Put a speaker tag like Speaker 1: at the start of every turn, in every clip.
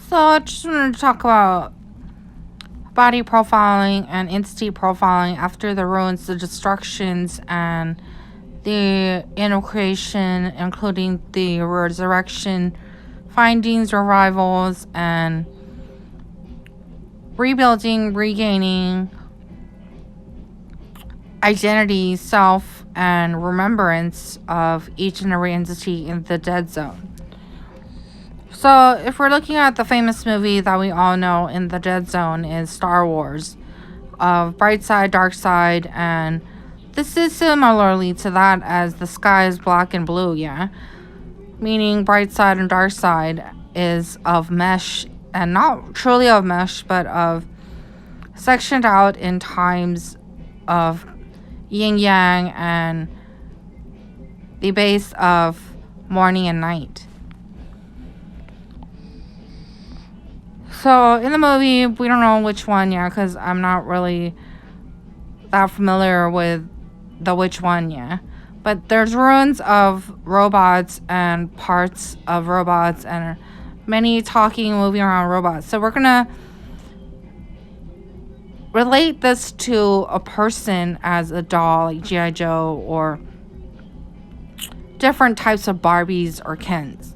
Speaker 1: So I just wanted to talk about body profiling and entity profiling after the ruins, the destructions, and the inner creation, including the resurrection, findings, revivals, and rebuilding, regaining identity, self, and remembrance of each and every entity in the dead zone. So, if we're looking at the famous movie that we all know in the dead zone is Star Wars, of bright side, dark side, and this is similarly to that as the sky is black and blue, yeah? Meaning bright side and dark side is of mesh, and not truly of mesh, but of sectioned out in times of yin yang and the base of morning and night. So in the movie, we don't know which one, yeah, because I'm not really that familiar with the which one, yeah. But there's ruins of robots and parts of robots and many talking, moving around robots. So we're gonna relate this to a person as a doll, like G.I. Joe, or different types of Barbies or Kens.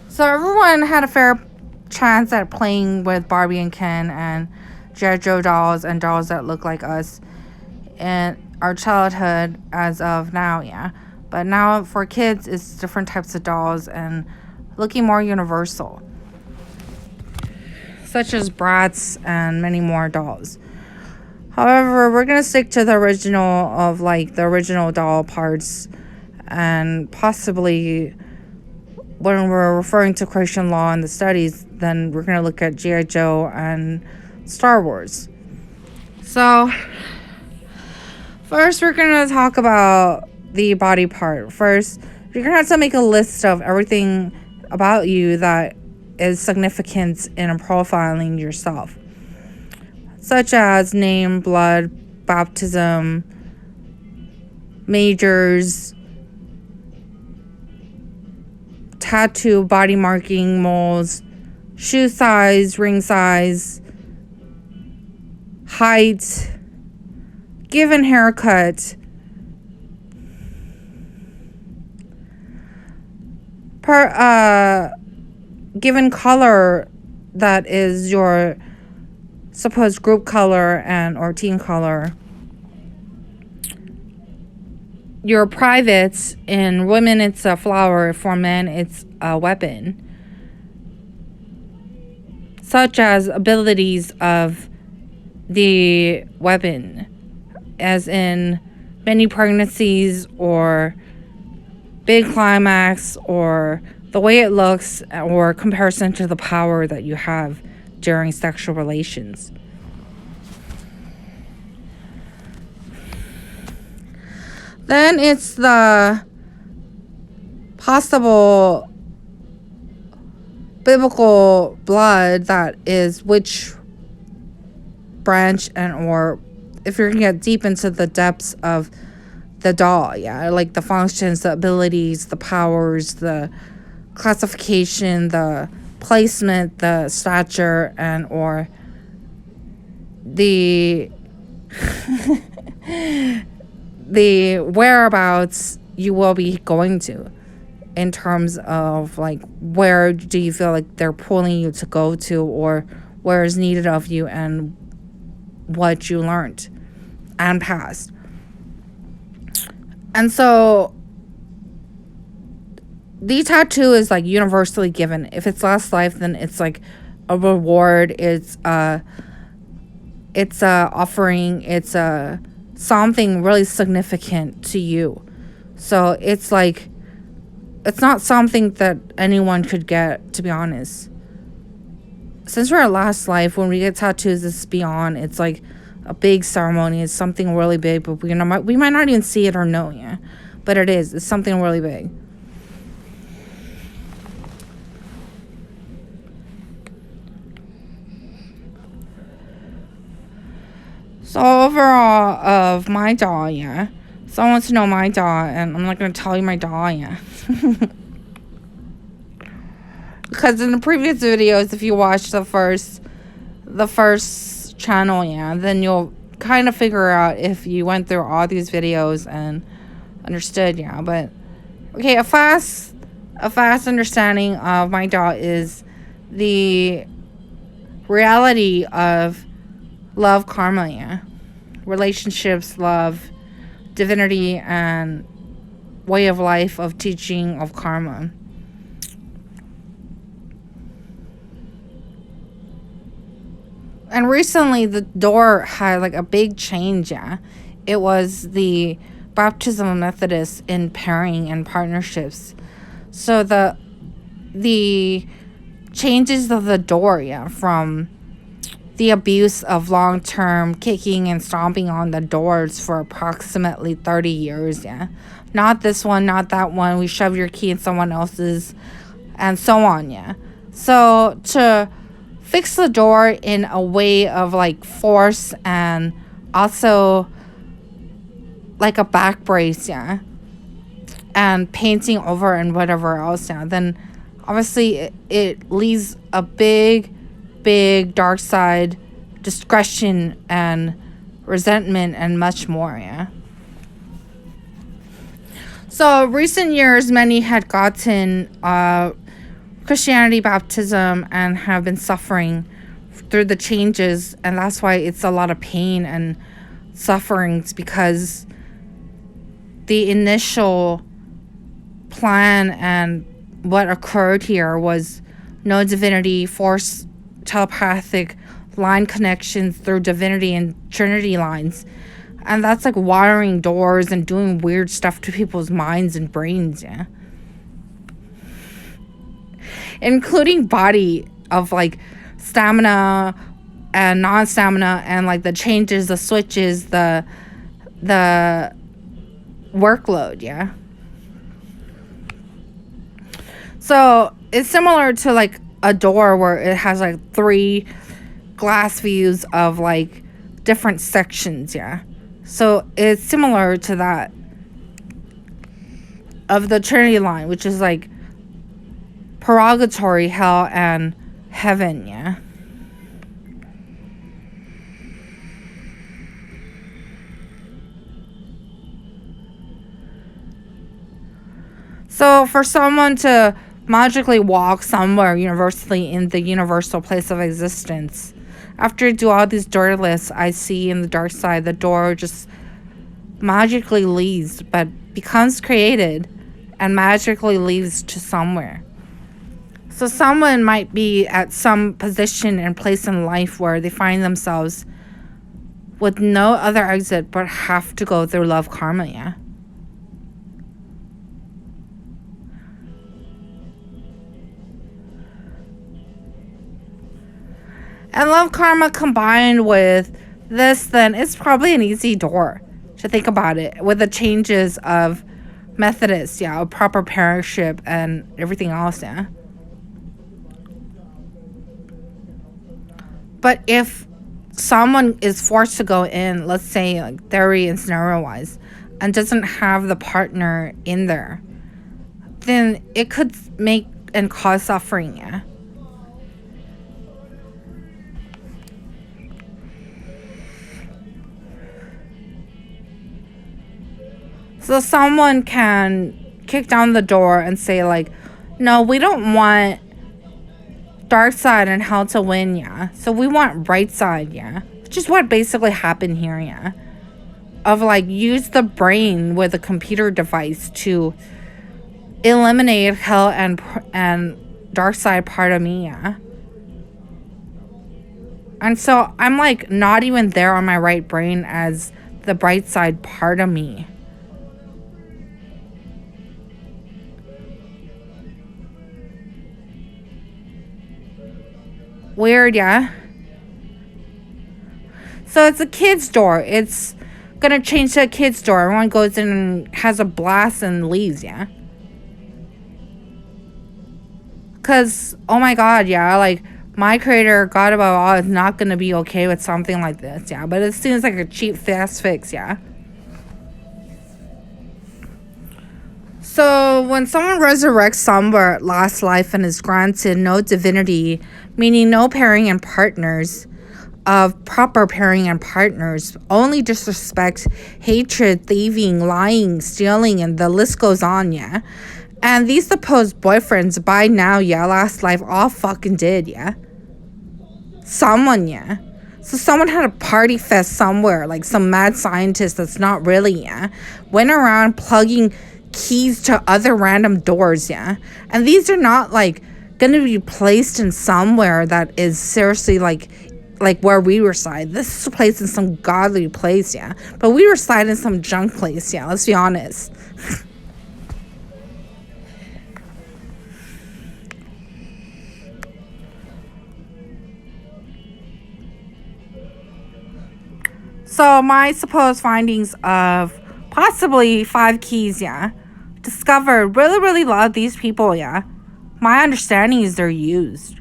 Speaker 1: So everyone had a fair chance at playing with Barbie and Ken and G.I. Joe dolls and dolls that look like us in our childhood as of now, yeah. But now for kids, it's different types of dolls and looking more universal, such as Bratz and many more dolls. However, we're going to stick to the original of like the original doll parts, and possibly when we're referring to creation law in the studies, then we're going to look at G.I. Joe and Star Wars. So first we're going to talk about the body part. First, you're going to have to make a list of everything about you that is significant in profiling yourself, such as name, blood, baptism, majors, tattoo, body marking, moles, shoe size, ring size, height, given haircut, given color that is your supposed group color and or team color. Your privates, in women it's a flower, for men it's a weapon, such as abilities of the weapon, as in many pregnancies or big climax or the way it looks or comparison to the power that you have during sexual relations. Then it's the possible biblical blood that is which branch, and or if you're gonna get deep into the depths of the doll, yeah, like the functions, the abilities, the powers, the classification, the placement, the stature, and or the the whereabouts you will be going to, in terms of like where do you feel like they're pulling you to go to, or where is needed of you, and what you learned and passed. And so the tattoo is like universally given. If it's last life, then it's like a reward, it's a offering, it's a something really significant to you. So it's like, it's not something that anyone could get, to be honest. Since we're at last life, when we get tattoos, it's beyond, it's like a big ceremony, it's something really big, but we might not even see it or know, yeah, but it's something really big. So overall of my doll, yeah. Someone wants to know my doll, and I'm not going to tell you my doll, yeah. Because in the previous videos, if you watch the first channel, yeah, then you'll kind of figure out if you went through all these videos and understood, yeah. But okay, a fast understanding of my dot is the reality of love, karma, yeah, relationships, love, divinity, and way of life of teaching of karma. And recently the door had like a big change, yeah. It was the baptism of Methodists in pairing and partnerships. So the changes of the door, yeah, from the abuse of long-term kicking and stomping on the doors for approximately 30 years, yeah. Not this one, not that one. We shove your key in someone else's, and so on, yeah. So to fix the door in a way of like force and also like a back brace, yeah, and painting over and whatever else, yeah, then obviously it leaves a big dark side, discretion and resentment and much more, yeah. So recent years, many had gotten Christianity baptism and have been suffering through the changes, and that's why it's a lot of pain and sufferings, because the initial plan and what occurred here was no divinity, forced telepathic line connections through divinity and trinity lines, and that's like wiring doors and doing weird stuff to people's minds and brains, yeah, including body of like stamina and non-stamina, and like the changes, the switches, the workload, yeah. So it's similar to like a door where it has like 3 glass views of like different sections, yeah. So it's similar to that of the Trinity line, which is like purgatory, hell, and heaven, yeah. So for someone to magically walk somewhere universally in the universal place of existence, after I do all these door lists I see in the dark side, the door just magically leaves, but becomes created and magically leads to somewhere. So someone might be at some position and place in life where they find themselves with no other exit but have to go through love karma, yeah. And love karma combined with this, then it's probably an easy door to think about it, with the changes of Methodists, yeah, a proper parentship and everything else, yeah. But if someone is forced to go in, let's say like theory and scenario wise, and doesn't have the partner in there, then it could make and cause suffering, yeah. So someone can kick down the door and say like, no, we don't want dark side and hell to win, yeah. So we want bright side, yeah. Which is what basically happened here, yeah. Of like, use the brain with a computer device to eliminate hell and dark side part of me, yeah. And so I'm like not even there on my right brain as the bright side part of me. Weird, yeah. So it's a kid's door. It's gonna change to a kid's door. Everyone goes in and has a blast and leaves, yeah. Cause, oh my god, yeah, like my creator, God above all, is not gonna be okay with something like this, yeah. But it seems like a cheap, fast fix, yeah. So, when someone resurrects somewhere last life and is granted no divinity, meaning no pairing and partners, of proper pairing and partners, only disrespect, hatred, thieving, lying, stealing, and the list goes on, yeah? And these supposed boyfriends by now, yeah, last life all fucking did, yeah? Someone, yeah? So someone had a party fest somewhere, like some mad scientist that's not really, yeah? Went around plugging keys to other random doors, yeah? And these are not, like, gonna be placed in somewhere that is seriously, like where we reside. This is placed in some godly place, yeah? But we reside in some junk place, yeah? Let's be honest. So my supposed findings of possibly 5 keys, yeah, discovered really love these people, yeah. My understanding is they're used.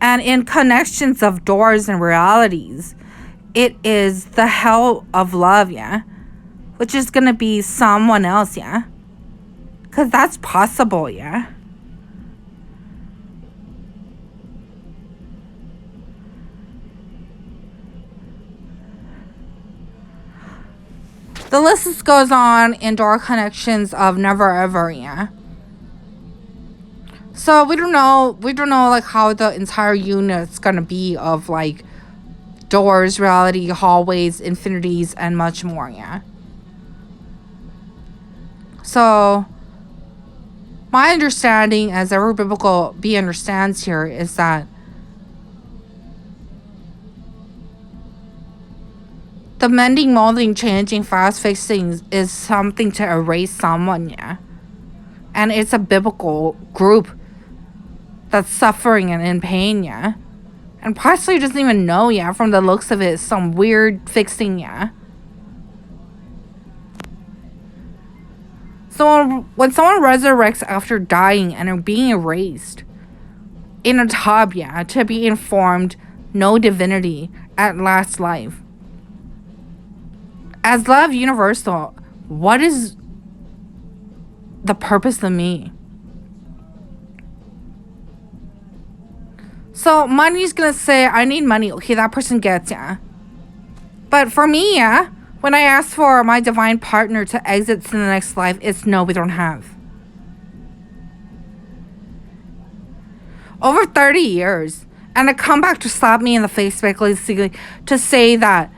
Speaker 1: And in connections of doors and realities, it is the hell of love, yeah, which is gonna be someone else, yeah, because that's possible, yeah. The list goes on in door connections of never ever, yeah. So we don't know like how the entire unit's gonna be of like doors, reality, hallways, infinities, and much more, yeah. So my understanding, as every biblical B understands here, is that the mending, molding, changing, fast fixing is something to erase someone, yeah. And it's a biblical group that's suffering and in pain, yeah. And possibly doesn't even know, yeah, from the looks of it, some weird fixing, yeah. So when someone resurrects after dying and are being erased in a tub, yeah, to be informed, no divinity at last life. As love universal, what is the purpose of me? So money's gonna say, I need money. Okay, that person gets, yeah. But for me, yeah, when I ask for my divine partner to exit to the next life, it's no, we don't have. Over 30 years. And to come back to slap me in the face, basically, to say that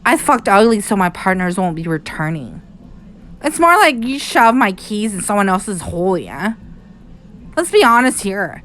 Speaker 1: I fucked ugly so my partners won't be returning. It's more like you shove my keys in someone else's hole, yeah? Let's be honest here.